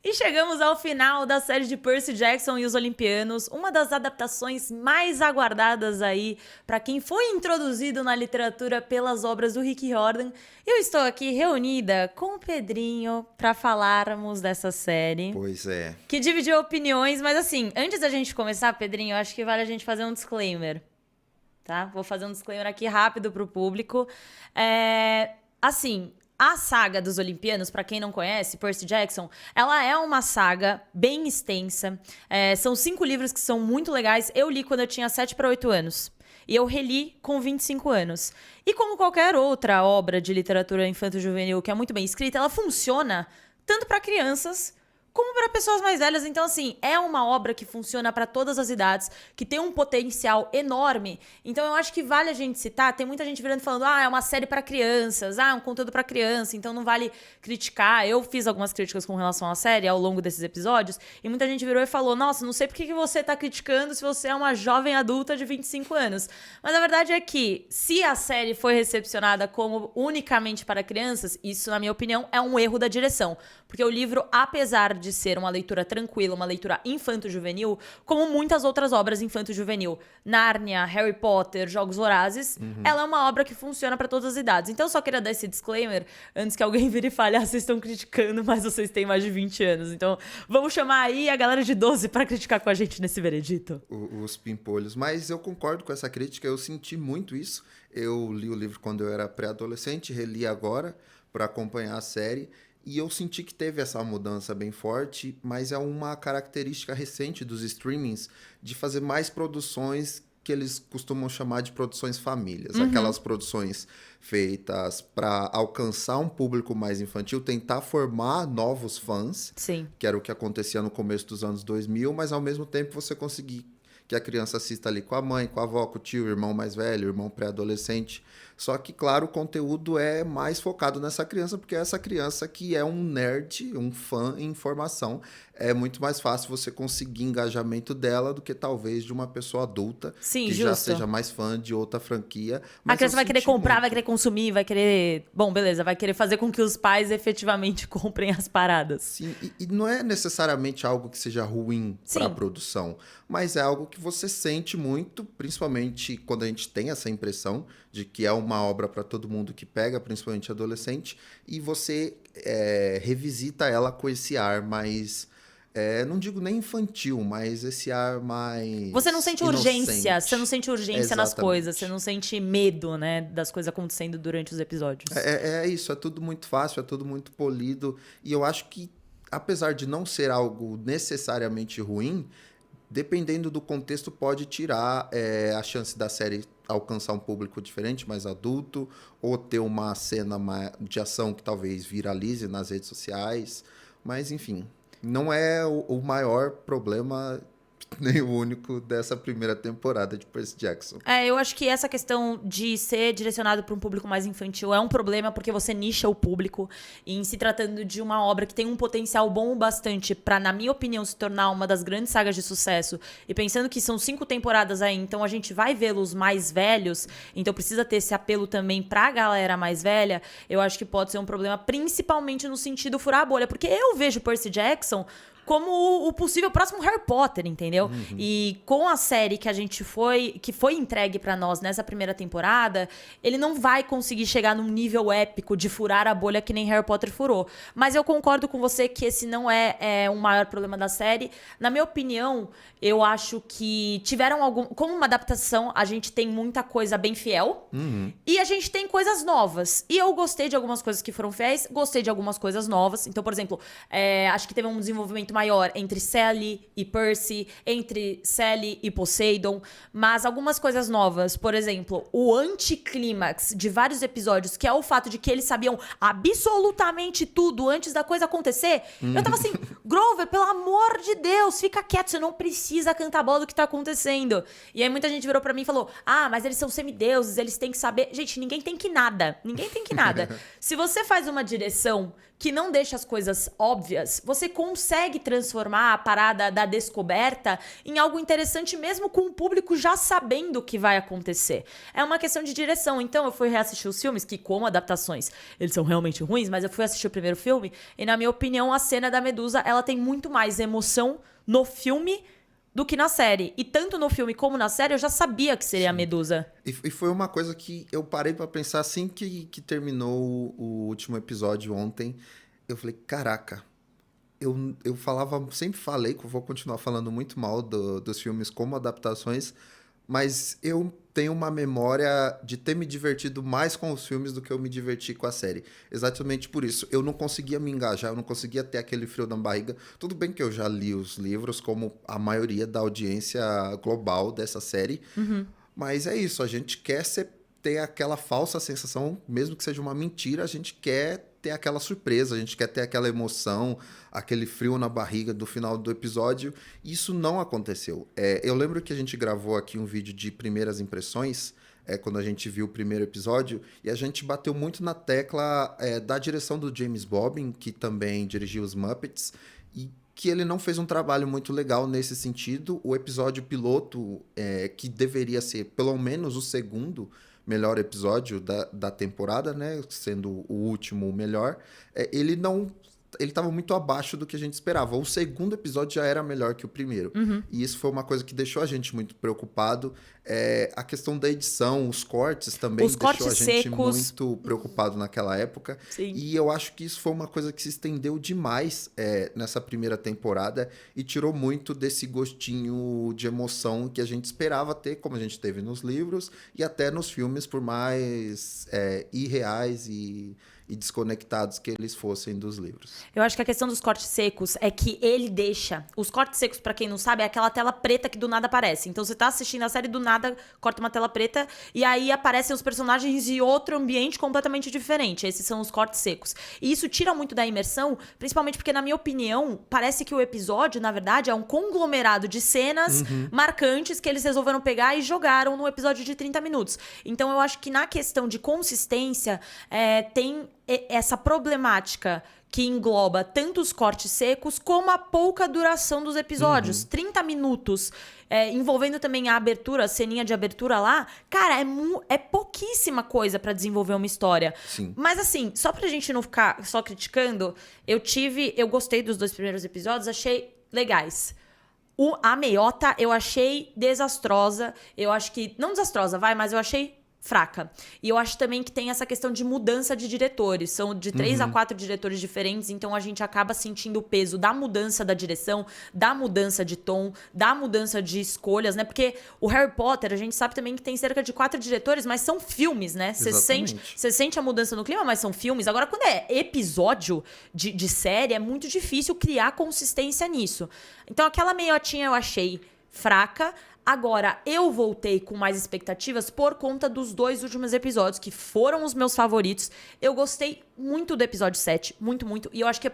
E chegamos ao final da série de Percy Jackson e os Olimpianos, uma das adaptações mais aguardadas aí para quem foi introduzido na literatura pelas obras do Rick Riordan. Eu estou aqui reunida com o Pedrinho para falarmos dessa série. Pois é. Que dividiu opiniões, mas assim, antes da gente começar, Pedrinho, eu acho que vale a gente fazer um disclaimer, tá? Vou fazer um disclaimer aqui rápido pro público. Assim, a saga dos Olimpianos, pra quem não conhece, Percy Jackson, ela é uma saga bem extensa. São 5 livros que são muito legais. Eu li quando eu tinha 7 para 8 anos. E eu reli com 25 anos. E como qualquer outra obra de literatura infanto-juvenil que é muito bem escrita, ela funciona tanto para crianças como para pessoas mais velhas. Então, assim, é uma obra que funciona para todas as idades, que tem um potencial enorme. Então, eu acho que vale a gente citar. Tem muita gente virando e falando, é uma série para crianças, é um conteúdo para criança, então não vale criticar. Eu fiz algumas críticas com relação à série ao longo desses episódios, e muita gente virou e falou, nossa, não sei por que você tá criticando se você é uma jovem adulta de 25 anos. Mas a verdade é que, se a série foi recepcionada como unicamente para crianças, isso, na minha opinião, é um erro da direção. Porque o livro, apesar de ser uma leitura tranquila, uma leitura infanto-juvenil, como muitas outras obras infanto-juvenil, Nárnia, Harry Potter, Jogos Vorazes, ela é uma obra que funciona para todas as idades. Então eu só queria dar esse disclaimer antes que alguém vire e fale, vocês estão criticando, mas vocês têm mais de 20 anos. Então vamos chamar aí a galera de 12 para criticar com a gente nesse veredito. Os pimpolhos. Mas eu concordo com essa crítica, eu senti muito isso. Eu li o livro quando eu era pré-adolescente, reli agora para acompanhar a série. E eu senti que teve essa mudança bem forte, mas é uma característica recente dos streamings de fazer mais produções que eles costumam chamar de produções famílias. Aquelas produções feitas para alcançar um público mais infantil, tentar formar novos fãs, Sim. Que era o que acontecia no começo dos anos 2000, mas ao mesmo tempo você conseguir que a criança assista ali com a mãe, com a avó, com o tio, o irmão mais velho, o irmão pré-adolescente. Só que, claro, o conteúdo é mais focado nessa criança, porque é essa criança que é um nerd, um fã em formação. É muito mais fácil você conseguir engajamento dela do que talvez de uma pessoa adulta. Sim, que justo. já seja mais fã de outra franquia. A criança vai querer comprar, vai querer consumir, vai querer... Bom, beleza, vai querer fazer com que os pais efetivamente comprem as paradas. Sim, e não é necessariamente algo que seja ruim para a produção, mas é algo que você sente muito, principalmente quando a gente tem essa impressão de que é uma obra para todo mundo que pega, principalmente adolescente, e você revisita ela com esse ar mais... não digo nem infantil, mas esse ar mais... Você não sente inocente. urgência, você não sente urgência nas Exatamente. coisas, você não sente medo, né, das coisas acontecendo durante os episódios. É isso, é tudo muito fácil, é tudo muito polido, e eu acho que, apesar de não ser algo necessariamente ruim, dependendo do contexto, pode tirar a chance da série alcançar um público diferente, mais adulto, ou ter uma cena de ação que talvez viralize nas redes sociais. Mas, enfim, não é o maior problema, nem o único dessa primeira temporada de Percy Jackson. Eu acho que essa questão de ser direcionado para um público mais infantil é um problema porque você nicha o público. E em se tratando de uma obra que tem um potencial bom o bastante para, na minha opinião, se tornar uma das grandes sagas de sucesso, e pensando que são 5 temporadas aí, então a gente vai vê-los mais velhos, então precisa ter esse apelo também pra galera mais velha, eu acho que pode ser um problema, principalmente no sentido furar a bolha, porque eu vejo Percy Jackson como o possível próximo Harry Potter, entendeu? E com a série que foi entregue pra nós nessa primeira temporada, ele não vai conseguir chegar num nível épico de furar a bolha que nem Harry Potter furou. Mas eu concordo com você que esse não é um maior problema da série. Na minha opinião, eu acho que tiveram como uma adaptação, a gente tem muita coisa bem fiel e a gente tem coisas novas. E eu gostei de algumas coisas que foram fiéis, gostei de algumas coisas novas. Então, por exemplo, acho que teve um desenvolvimento maior entre Sally e Percy, entre Sally e Poseidon, mas algumas coisas novas, por exemplo, o anticlímax de vários episódios, que é o fato de que eles sabiam absolutamente tudo antes da coisa acontecer, eu tava assim, Grover, pelo amor de Deus, fica quieto, você não precisa cantar a bola do que tá acontecendo. E aí muita gente virou pra mim e falou, mas eles são semideuses, eles têm que saber. Gente, ninguém tem que nada. Se você faz uma direção que não deixa as coisas óbvias, você consegue transformar a parada da descoberta em algo interessante, mesmo com o público já sabendo o que vai acontecer. É uma questão de direção. Então, eu fui reassistir os filmes, que como adaptações, eles são realmente ruins, mas eu fui assistir o primeiro filme, e na minha opinião, a cena da Medusa, ela tem muito mais emoção no filme do que na série. E tanto no filme como na série, eu já sabia que seria a Medusa. E foi uma coisa que eu parei pra pensar assim que terminou o último episódio ontem. Eu falei, caraca, eu falava, sempre falei que eu vou continuar falando muito mal dos filmes como adaptações, mas eu tenho uma memória de ter me divertido mais com os filmes do que eu me diverti com a série. Exatamente por isso. Eu não conseguia me engajar, eu não conseguia ter aquele frio na barriga. Tudo bem que eu já li os livros, como a maioria da audiência global dessa série, mas é isso, a gente quer ter aquela falsa sensação, mesmo que seja uma mentira, a gente quer ter aquela surpresa, a gente quer ter aquela emoção, aquele frio na barriga do final do episódio. Isso não aconteceu. Eu lembro que a gente gravou aqui um vídeo de primeiras impressões, quando a gente viu o primeiro episódio, e a gente bateu muito na tecla da direção do James Bobbin, que também dirigiu os Muppets, e que ele não fez um trabalho muito legal nesse sentido. O episódio piloto, que deveria ser pelo menos o segundo melhor episódio da temporada, né? Sendo o último o melhor, ele estava muito abaixo do que a gente esperava. O segundo episódio já era melhor que o primeiro. E isso foi uma coisa que deixou a gente muito preocupado. A questão da edição, os cortes também Os deixou cortes a gente secos. muito preocupado naquela época. Sim. E eu acho que isso foi uma coisa que se estendeu demais nessa primeira temporada e tirou muito desse gostinho de emoção que a gente esperava ter, como a gente teve nos livros e até nos filmes, por mais irreais e desconectados que eles fossem dos livros. Eu acho que a questão dos cortes secos é que ele deixa... Os cortes secos, pra quem não sabe, é aquela tela preta que do nada aparece. Então, você tá assistindo a série, do nada corta uma tela preta e aí aparecem os personagens em outro ambiente completamente diferente. Esses são os cortes secos. E isso tira muito da imersão, principalmente porque, na minha opinião, parece que o episódio, na verdade, é um conglomerado de cenas marcantes que eles resolveram pegar e jogaram no episódio de 30 minutos. Então, eu acho que na questão de consistência, tem essa problemática que engloba tanto os cortes secos como a pouca duração dos episódios. 30 minutos, envolvendo também a abertura, a ceninha de abertura lá. Cara, é pouquíssima coisa pra desenvolver uma história. Sim. Mas assim, só pra gente não ficar só criticando, eu gostei dos 2 primeiros episódios, achei legais. A meiota eu achei desastrosa. Eu acho que... Não desastrosa, mas eu achei fraca. E eu acho também que tem essa questão de mudança de diretores. São de 3 a 4 diretores diferentes, então a gente acaba sentindo o peso da mudança da direção, da mudança de tom, da mudança de escolhas, né? Porque o Harry Potter, a gente sabe também que tem cerca de 4 diretores, mas são filmes, né? Você sente a mudança no clima, mas são filmes. Agora, quando é episódio de série, é muito difícil criar consistência nisso. Então, aquela meiotinha eu achei fraca. Agora, eu voltei com mais expectativas por conta dos 2 últimos episódios, que foram os meus favoritos. Eu gostei muito do episódio 7, muito, muito. E eu acho que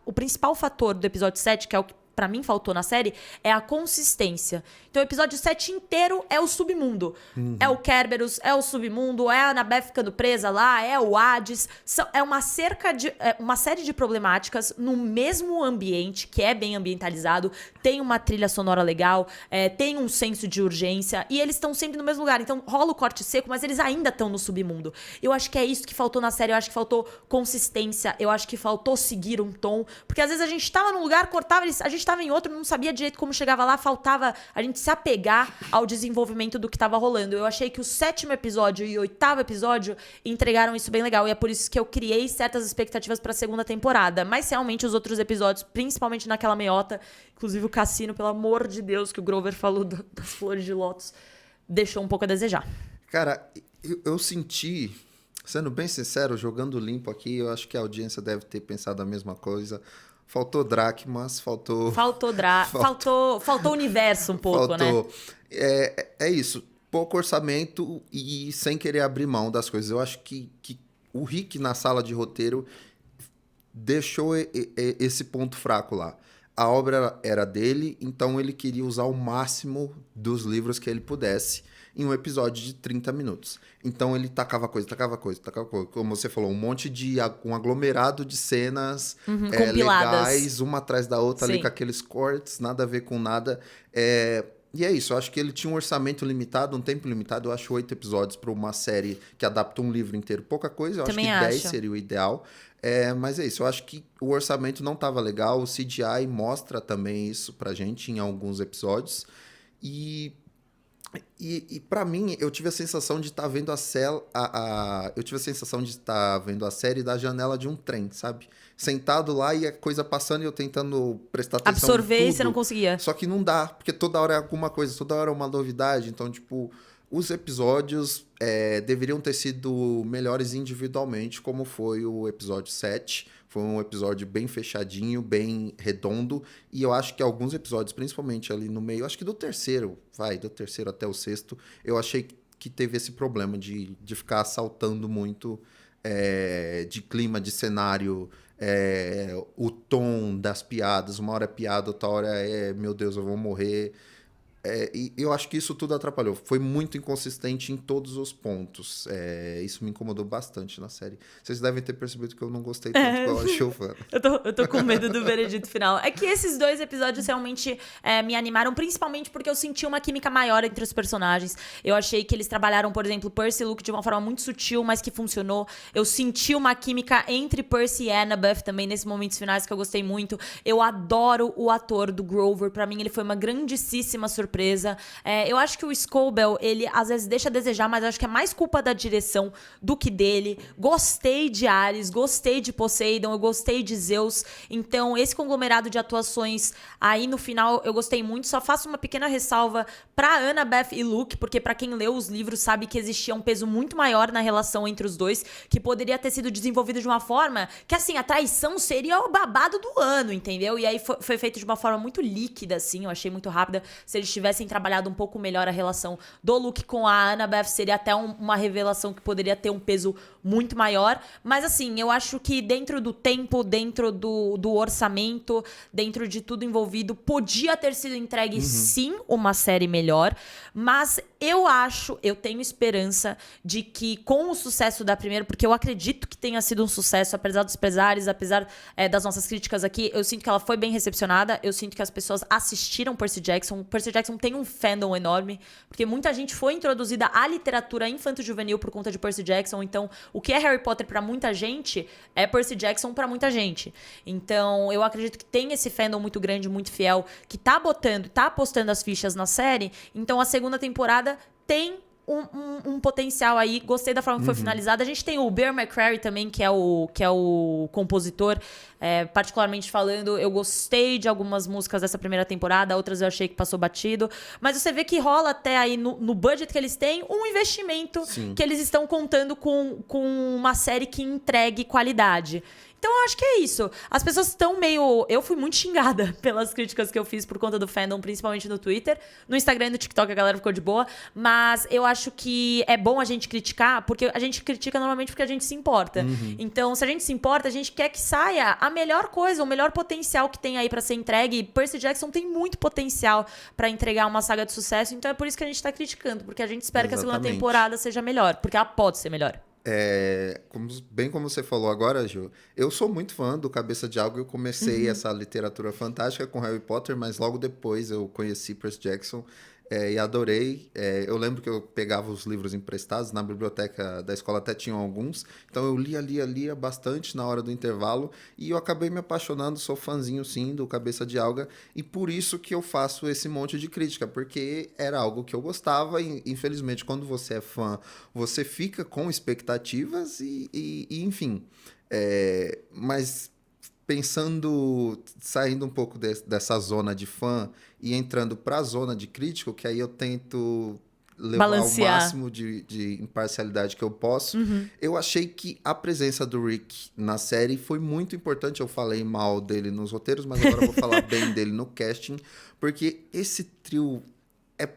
o principal fator do episódio 7, que é o que pra mim faltou na série, é a consistência. Então o episódio 7 inteiro é o submundo. É o Kerberos, é o submundo, é a Annabeth ficando presa lá, é o Hades. É uma série de problemáticas no mesmo ambiente, que é bem ambientalizado, tem uma trilha sonora legal, tem um senso de urgência, e eles estão sempre no mesmo lugar. Então rola o corte seco, mas eles ainda estão no submundo. Eu acho que é isso que faltou na série, eu acho que faltou consistência, eu acho que faltou seguir um tom, porque às vezes a gente tava num lugar, cortava, a gente tava em outro, não sabia direito como chegava lá, faltava a gente se apegar ao desenvolvimento do que tava rolando. Eu achei que o 7º episódio e o 8º episódio entregaram isso bem legal, e é por isso que eu criei certas expectativas pra segunda temporada. Mas realmente os outros episódios, principalmente naquela meiota, inclusive o Cassino, pelo amor de Deus, que o Grover falou das flores de lótus, deixou um pouco a desejar. Cara, eu senti, sendo bem sincero, jogando limpo aqui, eu acho que a audiência deve ter pensado a mesma coisa. Faltou dracmas, faltou universo um pouco, né? É isso. Pouco orçamento e sem querer abrir mão das coisas. Eu acho que o Rick, na sala de roteiro, deixou esse ponto fraco lá. A obra era dele, então ele queria usar o máximo dos livros que ele pudesse. em um episódio de 30 minutos. Então ele tacava coisa. Como você falou, um aglomerado de cenas compiladas. legais, uma atrás da outra, ali Sim. com aqueles cortes, nada a ver com nada. E é isso, eu acho que ele tinha um orçamento limitado, um tempo limitado. Eu acho 8 episódios para uma série que adapta um livro inteiro. Pouca coisa, eu Também acho que 10 acho. seria o ideal. Mas é isso, eu acho que o orçamento não estava legal. O CGI mostra também isso pra gente em alguns episódios. E para mim, eu tive a sensação de estar vendo eu tive a sensação de estar vendo a série da janela de um trem, sabe? Sentado lá e a coisa passando e eu tentando prestar atenção Absorver em e tudo. você não conseguia. Só que não dá, porque toda hora é alguma coisa, toda hora é uma novidade. Então, tipo, os episódios deveriam ter sido melhores individualmente, como foi o episódio 7. Foi um episódio bem fechadinho, bem redondo. E eu acho que alguns episódios, principalmente ali no meio, acho que do terceiro até o sexto, eu achei que teve esse problema de ficar saltando muito de clima, de cenário, o tom das piadas. Uma hora é piada, outra hora meu Deus, eu vou morrer. E eu acho que isso tudo atrapalhou. Foi muito inconsistente em todos os pontos. Isso me incomodou bastante na série. Vocês devem ter percebido que eu não gostei tanto que eu achei o fã. Eu tô com medo do veredito final. É que esses 2 episódios realmente me animaram, principalmente porque eu senti uma química maior entre os personagens. Eu achei que eles trabalharam, por exemplo, Percy e Luke de uma forma muito sutil, mas que funcionou. Eu senti uma química entre Percy e Annabeth também nesses momentos finais que eu gostei muito. Eu adoro o ator do Grover. Pra mim, ele foi uma grandíssima surpresa. Eu acho que o Scobell, ele às vezes deixa a desejar, mas eu acho que é mais culpa da direção do que dele. Gostei de Ares, gostei de Poseidon, eu gostei de Zeus. Então, esse conglomerado de atuações aí no final eu gostei muito. Só faço uma pequena ressalva pra Annabeth e Luke, porque pra quem leu os livros sabe que existia um peso muito maior na relação entre os dois, que poderia ter sido desenvolvido de uma forma que, assim, a traição seria o babado do ano, entendeu? E aí foi feito de uma forma muito líquida, assim, eu achei muito rápida. Se eles tivessem trabalhado um pouco melhor a relação do Luke com a Annabeth, seria até uma revelação que poderia ter um peso muito maior. Mas assim, eu acho que dentro do tempo, dentro do orçamento, dentro de tudo envolvido, podia ter sido entregue sim uma série melhor. Mas eu tenho esperança de que com o sucesso da primeira, porque eu acredito que tenha sido um sucesso, apesar dos pesares, apesar das nossas críticas aqui, eu sinto que ela foi bem recepcionada, eu sinto que as pessoas assistiram Percy Jackson. Percy Jackson tem um fandom enorme, porque muita gente foi introduzida à literatura infanto-juvenil por conta de Percy Jackson. Então, o que é Harry Potter pra muita gente é Percy Jackson pra muita gente. Então, eu acredito que tem esse fandom muito grande, muito fiel, que tá apostando as fichas na série. Então, a segunda temporada tem um potencial aí. Gostei da forma que foi finalizada. A gente tem o Bear McCreary também, que é o compositor. Particularmente falando, eu gostei de algumas músicas dessa primeira temporada, outras eu achei que passou batido. Mas você vê que rola até aí no budget que eles têm um investimento. Sim. Que eles estão contando com uma série que entregue qualidade. Então, eu acho que é isso. As pessoas estão meio... Eu fui muito xingada pelas críticas que eu fiz por conta do fandom, principalmente no Twitter. No Instagram e no TikTok a galera ficou de boa. Mas eu acho que é bom a gente criticar, porque a gente critica normalmente porque a gente se importa. Então, se a gente se importa, a gente quer que saia a melhor coisa, o melhor potencial que tem aí pra ser entregue. E Percy Jackson tem muito potencial pra entregar uma saga de sucesso. Então, é por isso que a gente tá criticando. Porque a gente espera que a segunda temporada seja melhor. Porque ela pode ser melhor. Bem como você falou agora, Gil, eu sou muito fã do Cabeça de Algo. Eu comecei essa literatura fantástica com Harry Potter, mas logo depois eu conheci Percy Jackson e adorei. Eu lembro que eu pegava os livros emprestados, na biblioteca da escola até tinham alguns, então eu lia bastante na hora do intervalo e eu acabei me apaixonando, sou fãzinho sim do Cabeça de Alga, e por isso que eu faço esse monte de crítica, porque era algo que eu gostava e infelizmente quando você é fã, você fica com expectativas e enfim, mas saindo um pouco dessa zona de fã e entrando para a zona de crítico, que aí eu tento levar balancear o máximo de imparcialidade que eu posso. Eu achei que a presença do Rick na série foi muito importante. Eu falei mal dele nos roteiros, mas agora eu vou falar bem dele no casting, porque esse trio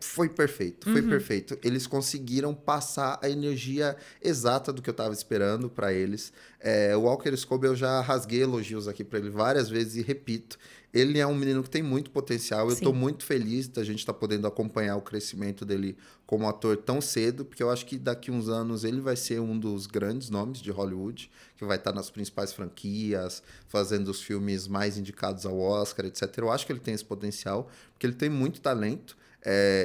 Foi perfeito, foi perfeito. Eles conseguiram passar a energia exata do que eu estava esperando para eles. O Walker Scobell, eu já rasguei elogios aqui para ele várias vezes e repito, ele é um menino que tem muito potencial. Eu estou Sim. muito feliz da gente estar podendo acompanhar o crescimento dele como ator tão cedo, porque eu acho que daqui uns anos ele vai ser um dos grandes nomes de Hollywood, que vai estar nas principais franquias, fazendo os filmes mais indicados ao Oscar, etc. Eu acho que ele tem esse potencial, porque ele tem muito talento.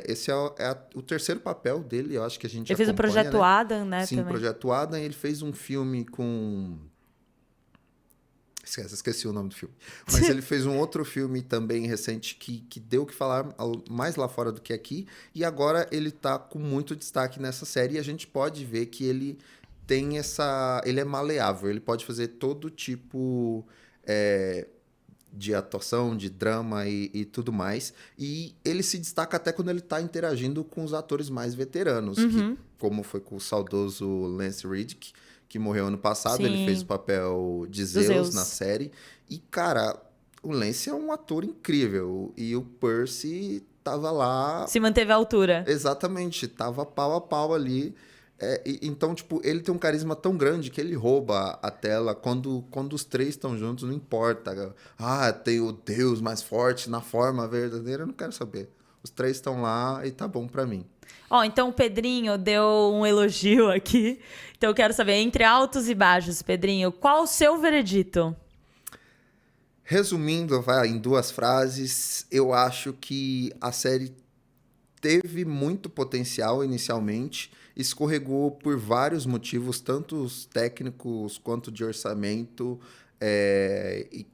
Esse o terceiro papel dele, eu acho que a gente Ele fez o acompanha, Projeto né? Adam, né, Sim, também. Projeto Adam. Ele fez um filme com... Esqueci o nome do filme. Mas ele fez um outro filme também recente que deu o que falar mais lá fora do que aqui. E agora ele tá com muito destaque nessa série. E a gente pode ver que ele tem essa... Ele é maleável. Ele pode fazer todo tipo... de atuação, de drama e tudo mais. E ele se destaca até quando ele está interagindo com os atores mais veteranos, que, como foi com o saudoso Lance Reddick, que morreu ano passado. Ele fez o Sim, papel de dos Zeus na Zeus. série. E, cara, o Lance é um ator incrível. E o Percy tava lá. Se manteve à altura. Exatamente, tava pau a pau ali. Então, tipo, ele tem um carisma tão grande que ele rouba a tela quando os três estão juntos, não importa. Ah, tem o Deus mais forte na forma verdadeira, eu não quero saber. Os três estão lá e tá bom pra mim. Ó, então o Pedrinho deu um elogio aqui. Então eu quero saber, entre altos e baixos, Pedrinho, qual o seu veredito? Resumindo, vai em 2 frases, eu acho que a série teve muito potencial inicialmente, escorregou por vários motivos, tanto os técnicos quanto de orçamento, e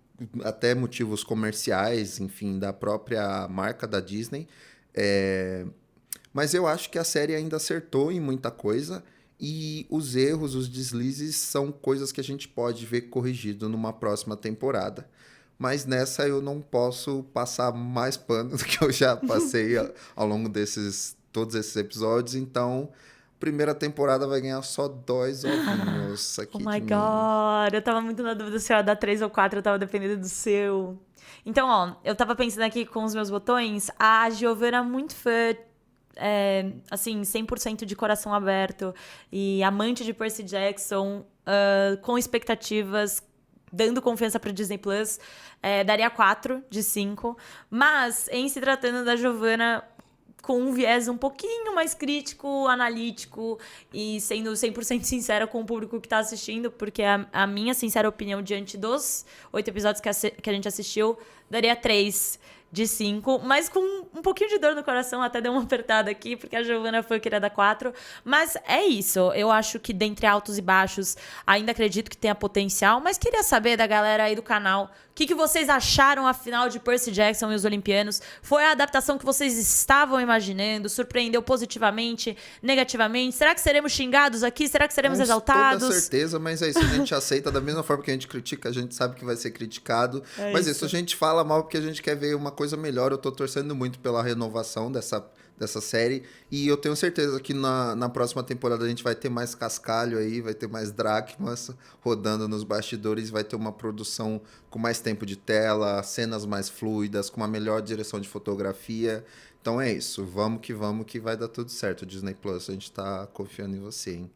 até motivos comerciais, enfim, da própria marca da Disney. Mas eu acho que a série ainda acertou em muita coisa e os erros, os deslizes são coisas que a gente pode ver corrigido numa próxima temporada. Mas nessa eu não posso passar mais pano do que eu já passei ao longo todos esses episódios. Então, primeira temporada vai ganhar só 2 ovinhos Oh aqui my de mim. God, eu tava muito na dúvida se eu ia dar 3 ou 4, eu tava dependendo do seu. Então, ó, eu tava pensando aqui com os meus botões, a Giovanna é muito fã, assim, 100% de coração aberto e amante de Percy Jackson, com expectativas, dando confiança para Disney Plus, daria 4 de 5. Mas, em se tratando da Giovanna, com um viés um pouquinho mais crítico, analítico e sendo 100% sincera com o público que tá assistindo, porque a minha sincera opinião diante dos 8 episódios que a gente assistiu, daria 3 de 5, mas com um pouquinho de dor no coração, até deu uma apertada aqui, porque a Giovanna foi querer dar 4. Mas é isso, eu acho que dentre altos e baixos, ainda acredito que tenha potencial, mas queria saber da galera aí do canal, o que vocês acharam, afinal, de Percy Jackson e os Olimpianos? Foi a adaptação que vocês estavam imaginando? Surpreendeu positivamente, negativamente? Será que seremos xingados aqui? Será que seremos Com toda exaltados? certeza, mas é isso, a gente aceita da mesma forma que a gente critica, a gente sabe que vai ser criticado. É Mas isso. isso, a gente fala mal porque a gente quer ver uma coisa melhor. Eu tô torcendo muito pela renovação dessa série. E eu tenho certeza que na próxima temporada a gente vai ter mais cascalho aí, vai ter mais dracmas rodando nos bastidores, vai ter uma produção com mais tempo de tela, cenas mais fluidas, com uma melhor direção de fotografia. Então é isso, vamos que vai dar tudo certo, Disney Plus. A gente tá confiando em você, hein?